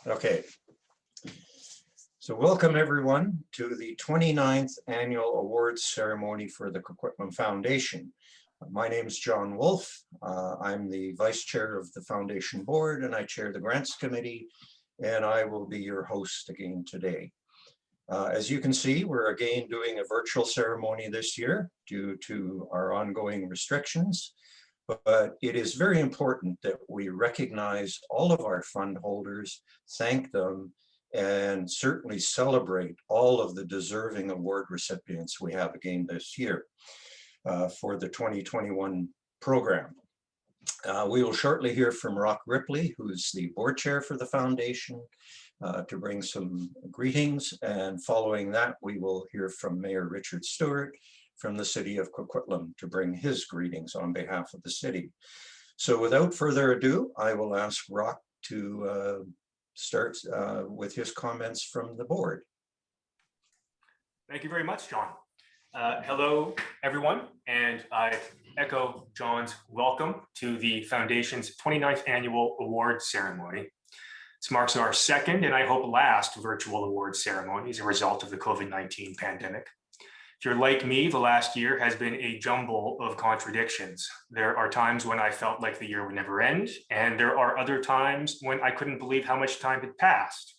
Okay, so welcome everyone to the 29th Annual Awards Ceremony for the Coquitlam Foundation. My name is John Wolfe. I'm the Vice Chair of the Foundation Board and I chair the Grants Committee, and I will be your host again today. As you can see, we're again doing a virtual ceremony this year due to our ongoing restrictions. But it is very important that we recognize all of our fund holders, thank them, and certainly celebrate all of the deserving award recipients we have again this year for the 2021 program. We will shortly hear from Rock Ripley, who's the board chair for the foundation, to bring some greetings. And following that, we will hear from Mayor Richard Stewart from the city of Coquitlam to bring his greetings on behalf of the city. So without further ado, I will ask Rock to start with his comments from the board. Thank you very much, John. Hello, everyone, and I echo John's welcome to the Foundation's 29th Annual Award Ceremony. This marks our second and I hope last virtual award ceremony as a result of the COVID-19 pandemic. If you're like me, the last year has been a jumble of contradictions. There are times when I felt like the year would never end, and there are other times when I couldn't believe how much time had passed.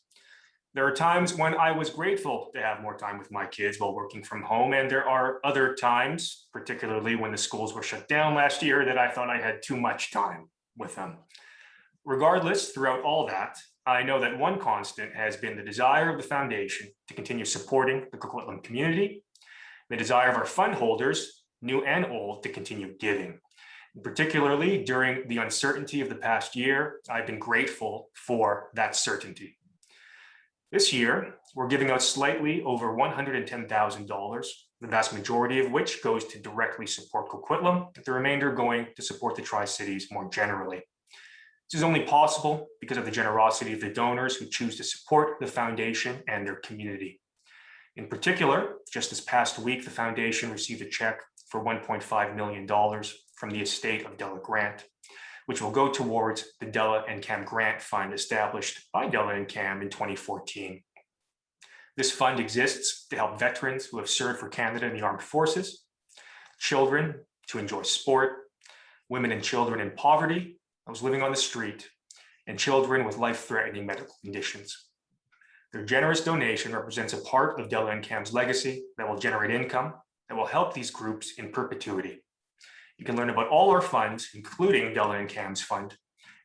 There are times when I was grateful to have more time with my kids while working from home, and there are other times, particularly when the schools were shut down last year, that I thought I had too much time with them. Regardless, throughout all that, I know that one constant has been the desire of the foundation to continue supporting the Coquitlam community, the desire of our fund holders, new and old, to continue giving. Particularly during the uncertainty of the past year, I've been grateful for that certainty. This year, we're giving out slightly over $110,000, the vast majority of which goes to directly support Coquitlam, with the remainder going to support the Tri-Cities more generally. This is only possible because of the generosity of the donors who choose to support the foundation and their community. In particular, just this past week, the foundation received a check for $1.5 million from the estate of Della Grant, which will go towards the Della and Cam Grant Fund established by Della and Cam in 2014. This fund exists to help veterans who have served for Canada in the armed forces, children to enjoy sport, women and children in poverty, those living on the street, and children with life-threatening medical conditions. Their generous donation represents a part of Della and Cam's legacy that will generate income that will help these groups in perpetuity. You can learn about all our funds, including Della and Cam's fund,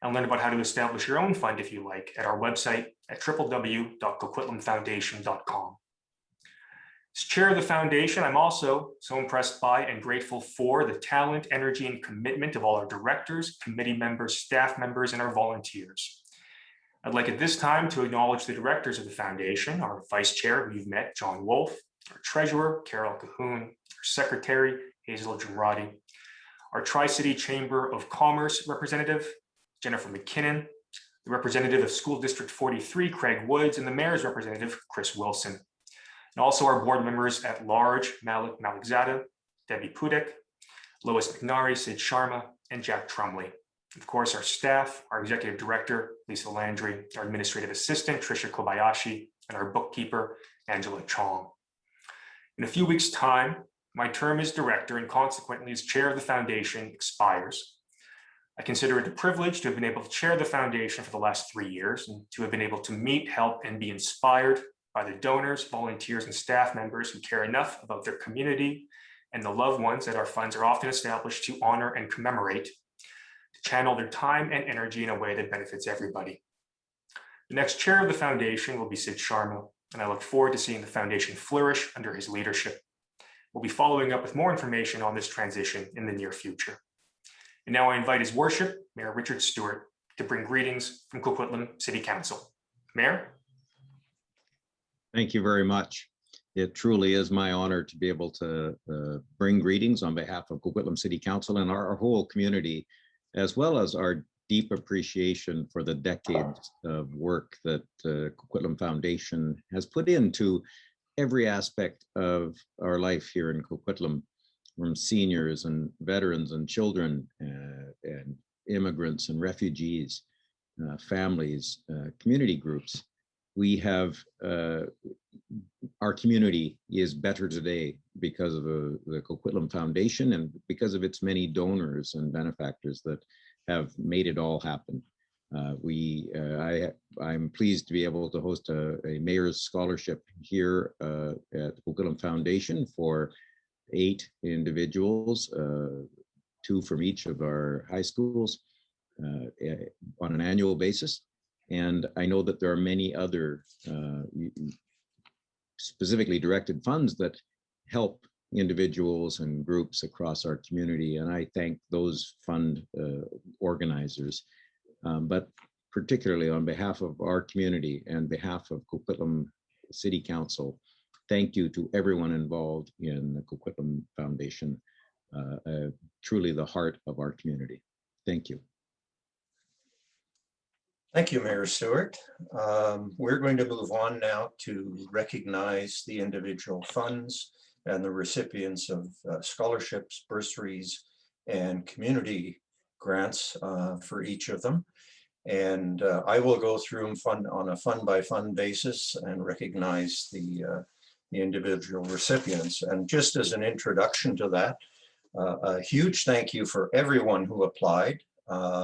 and learn about how to establish your own fund if you like at our website at www.coquitlamfoundation.com. As chair of the foundation, I'm also so impressed by and grateful for the talent, energy, and commitment of all our directors, committee members, staff members, and our volunteers. I'd like at this time to acknowledge the directors of the foundation, our vice chair, who you've met, John Wolfe, our treasurer, Carol Cahoon, our secretary, Hazel Jumrati, our Tri-City Chamber of Commerce representative, Jennifer McKinnon, the representative of School District 43, Craig Woods, and the mayor's representative, Chris Wilson. And also our board members at large, Malik Malikzada, Debbie Pudek, Lois McNary, Sid Sharma, and Jack Trumley. Of course, our staff, our executive director, Lisa Landry, our administrative assistant, Trisha Kobayashi, and our bookkeeper, Angela Chong. In a few weeks' time, my term as director and consequently as chair of the foundation expires. I consider it a privilege to have been able to chair the foundation for the last 3 years and to have been able to meet, help, and be inspired by the donors, volunteers, and staff members who care enough about their community and the loved ones that our funds are often established to honor and commemorate, to channel their time and energy in a way that benefits everybody. The next chair of the foundation will be Sid Sharma, and I look forward to seeing the foundation flourish under his leadership. We'll be following up with more information on this transition in the near future. And now I invite His Worship, Mayor Richard Stewart, to bring greetings from Coquitlam City Council. Mayor? Thank you very much. It truly is my honor to be able to bring greetings on behalf of Coquitlam City Council and our whole community, as well as our deep appreciation for the decades of work that Coquitlam Foundation has put into every aspect of our life here in Coquitlam, from seniors and veterans and children and immigrants and refugees. families, community groups. We have, our community is better today because of the Coquitlam Foundation and because of its many donors and benefactors that have made it all happen. I'm pleased to be able to host a mayor's scholarship here at the Coquitlam Foundation for 8 individuals, 2 from each of our high schools on an annual basis. And I know that there are many other specifically directed funds that help individuals and groups across our community. And I thank those fund organizers. But particularly on behalf of our community and behalf of Coquitlam City Council, thank you to everyone involved in the Coquitlam Foundation, truly the heart of our community. Thank you. Thank you, Mayor Stewart. We're going to move on now to recognize the individual funds and the recipients of scholarships, bursaries, and community grants for each of them. And I will go through them on a fund-by-fund basis and recognize the individual recipients. And just as an introduction to that, a huge thank you for everyone who applied.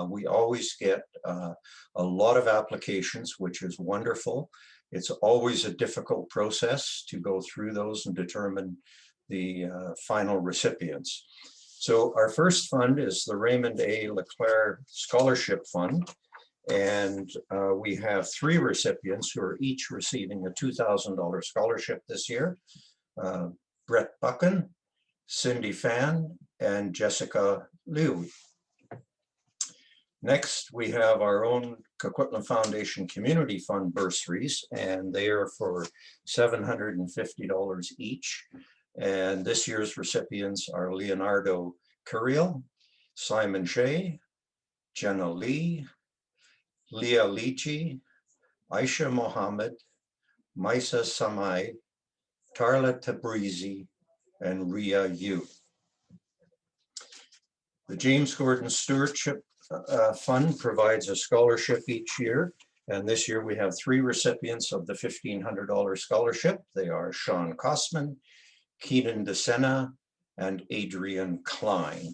We always get a lot of applications, which is wonderful. It's always a difficult process to go through those and determine the final recipients. So our first fund is the Raymond A. Leclerc Scholarship Fund. And we have 3 recipients who are each receiving a $2,000 scholarship this year. Brett Buchan, Cindy Fan, and Jessica Liu. Next, we have our own Coquitlam Foundation Community Fund bursaries, and they are for $750 each. And this year's recipients are Leonardo Curiel, Simon Shea, Jenna Lee, Leah Lichi, Aisha Mohammed, Maisa Samai, Tarla Tabrizi, and Ria Yu. The James Gordon Stewardship Fund provides a scholarship each year, and this year we have 3 recipients of the $1,500 scholarship. They are Sean Kosman, Keenan DeSena, and Adrian Klein.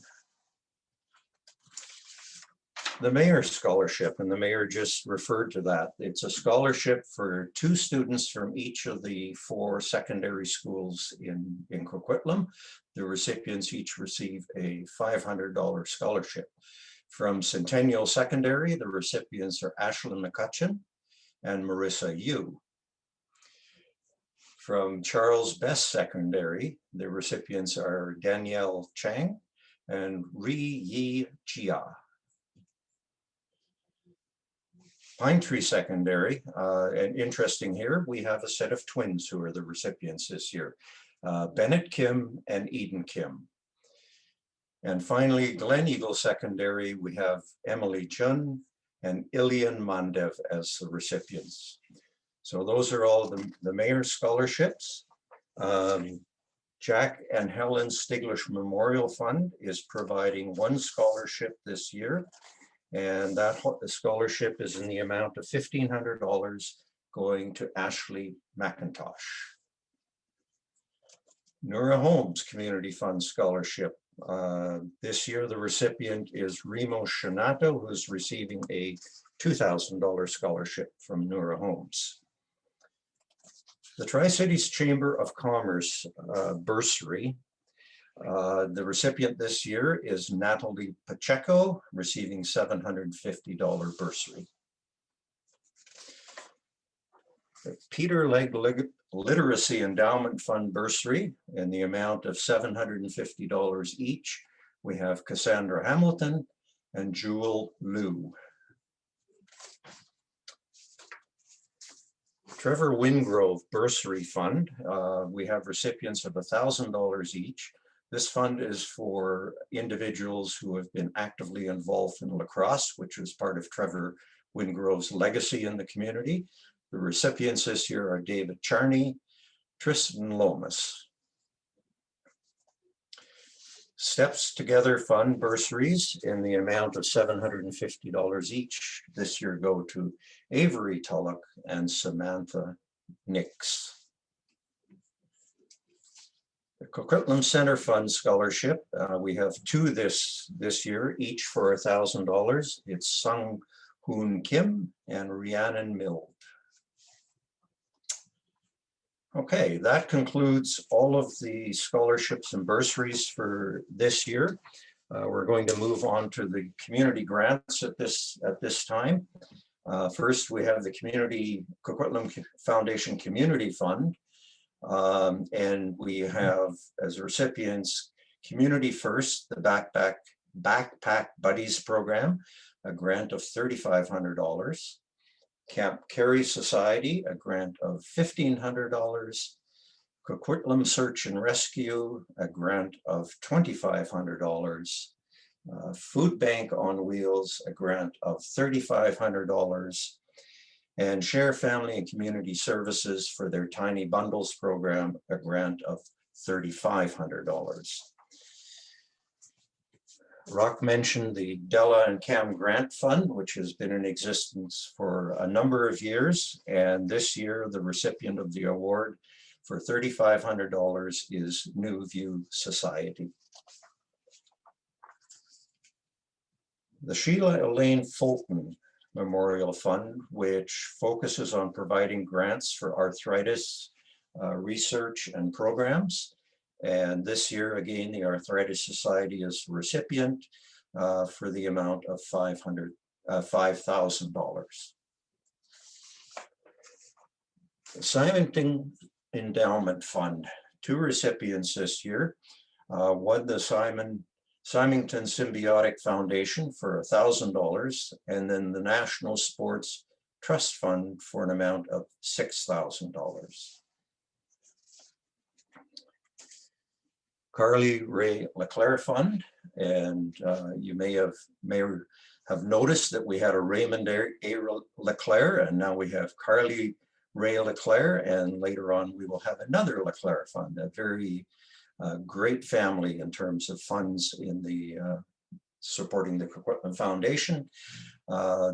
The Mayor's Scholarship, and the Mayor just referred to that. It's a scholarship for 2 students from each of the 4 secondary schools in Coquitlam. The recipients each receive a $500 scholarship. From Centennial Secondary, the recipients are Ashlyn McCutcheon and Marissa Yu. From Charles Best Secondary, the recipients are Danielle Chang and Ri Yi Jia. Pine Tree Secondary, and interesting here, we have a set of twins who are the recipients this year, Bennett Kim and Eden Kim. And finally, Glen Eagle Secondary, we have Emily Chun and Ilian Mandev as the recipients. So those are all the Mayor's scholarships. Jack and Helen Stiglish Memorial Fund is providing 1 scholarship this year. And that scholarship is in the amount of $1,500 going to Ashley McIntosh. Nura Holmes Community Fund Scholarship. This year, the recipient is Remo Shinato, who's receiving a $2,000 scholarship from Nura Holmes. The Tri-Cities Chamber of Commerce bursary. The recipient this year is Natalie Pacheco, receiving $750 bursary. The Peter Legge Literacy Endowment Fund bursary in the amount of $750 each. We have Cassandra Hamilton and Jewel Liu. Trevor Wingrove Bursary Fund. We have recipients of $1,000 each. This fund is for individuals who have been actively involved in lacrosse, which is part of Trevor Wingrove's legacy in the community. The recipients this year are David Charney, Tristan Lomas. Steps Together Fund bursaries in the amount of $750 each this year go to Avery Tulloch and Samantha Nix. The Coquitlam Center Fund Scholarship, we have two this year, each for $1,000. It's Sung Hoon Kim and Rhiannon Mild. Okay, that concludes all of the scholarships and bursaries for this year. We're going to move on to the community grants at this time. First, we have the Coquitlam Foundation Community Fund. And we have as recipients Community First, the Backpack Buddies program, a grant of $3,500. Camp Carey Society, a grant of $1,500. Coquitlam Search and Rescue, a grant of $2,500. Food Bank on Wheels, a grant of $3,500. And Share Family and Community Services for their Tiny Bundles program, a grant of $3,500. Rock mentioned the Della and Cam Grant Fund, which has been in existence for a number of years. And this year, the recipient of the award for $3,500 is New View Society. The Sheila Elaine Fulton Memorial Fund, which focuses on providing grants for arthritis research and programs. And this year, again, the Arthritis Society is the recipient for the amount of $5,000. The Symington Endowment Fund, two recipients this year. One, the Symington Symbiotic Foundation for $1,000, and then the National Sports Trust Fund for an amount of $6,000. Carly Ray Leclerc Fund, and you may have noticed that we had a Raymond A. Leclerc, and now we have Carly Ray Leclerc, and later on we will have another Leclerc Fund, a very great family in terms of funds in the supporting the Coquitlam Foundation.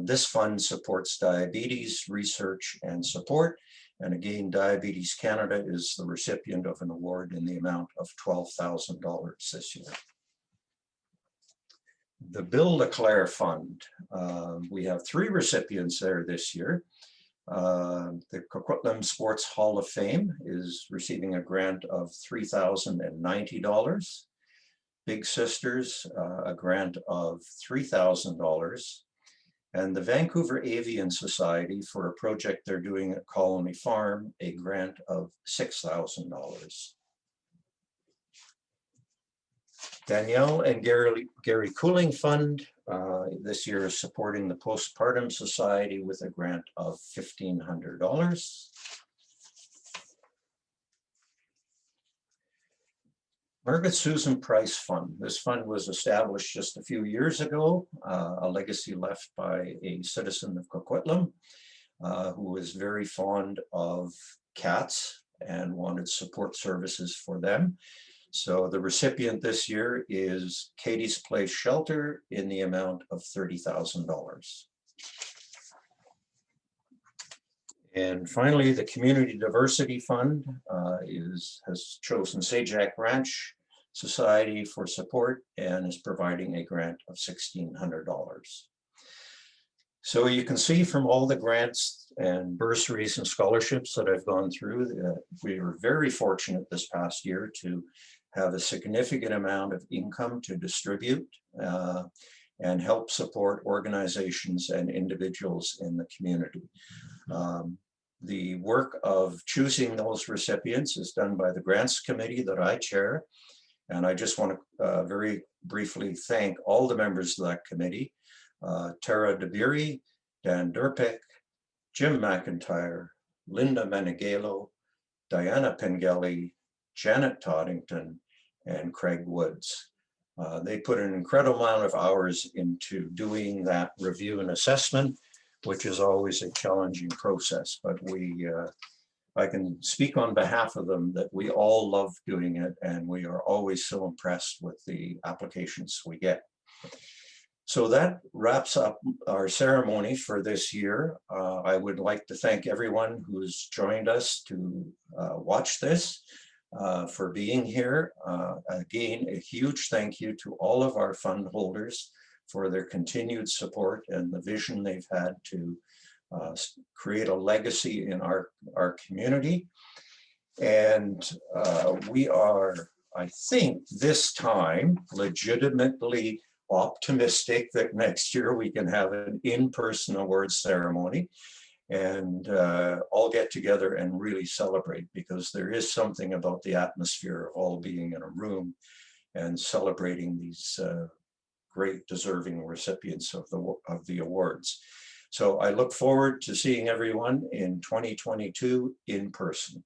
This fund supports diabetes research and support. And again, Diabetes Canada is the recipient of an award in the amount of $12,000 this year. The Bill Leclerc Fund, we have three recipients there this year. The Coquitlam Sports Hall of Fame is receiving a grant of $3,090. Big Sisters, a grant of $3,000. And the Vancouver Avian Society, for a project they're doing at Colony Farm, a grant of $6,000. Danielle and Gary Cooling Fund this year is supporting the Postpartum Society with a grant of $1,500. Margaret Susan Price Fund. This fund was established just a few years ago, a legacy left by a citizen of Coquitlam who was very fond of cats and wanted support services for them. So the recipient this year is Katie's Place Shelter in the amount of $30,000. And finally, the Community Diversity Fund has chosen Sajak Ranch Society for support and is providing a grant of $1,600. So you can see from all the grants and bursaries and scholarships that I've gone through, we were very fortunate this past year to have a significant amount of income to distribute and help support organizations and individuals in the community. The work of choosing those recipients is done by the Grants Committee that I chair. And I just want to very briefly thank all the members of that committee, Tara DeBeery, Dan Durpick, Jim McIntyre, Linda Menegalo, Diana Pengelly, Janet Toddington, and Craig Woods. They put an incredible amount of hours into doing that review and assessment, which is always a challenging process, but we I can speak on behalf of them that we all love doing it, and we are always so impressed with the applications we get. So that wraps up our ceremony for this year. I would like to thank everyone who's joined us to watch this, for being here. Again, a huge thank you to all of our fund holders for their continued support and the vision they've had to create a legacy in our community. And we are, I think, this time legitimately optimistic that next year we can have an in-person awards ceremony and all get together and really celebrate, because there is something about the atmosphere of all being in a room and celebrating these great deserving recipients of the awards. So I look forward to seeing everyone in 2022 in person.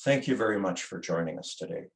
Thank you very much for joining us today.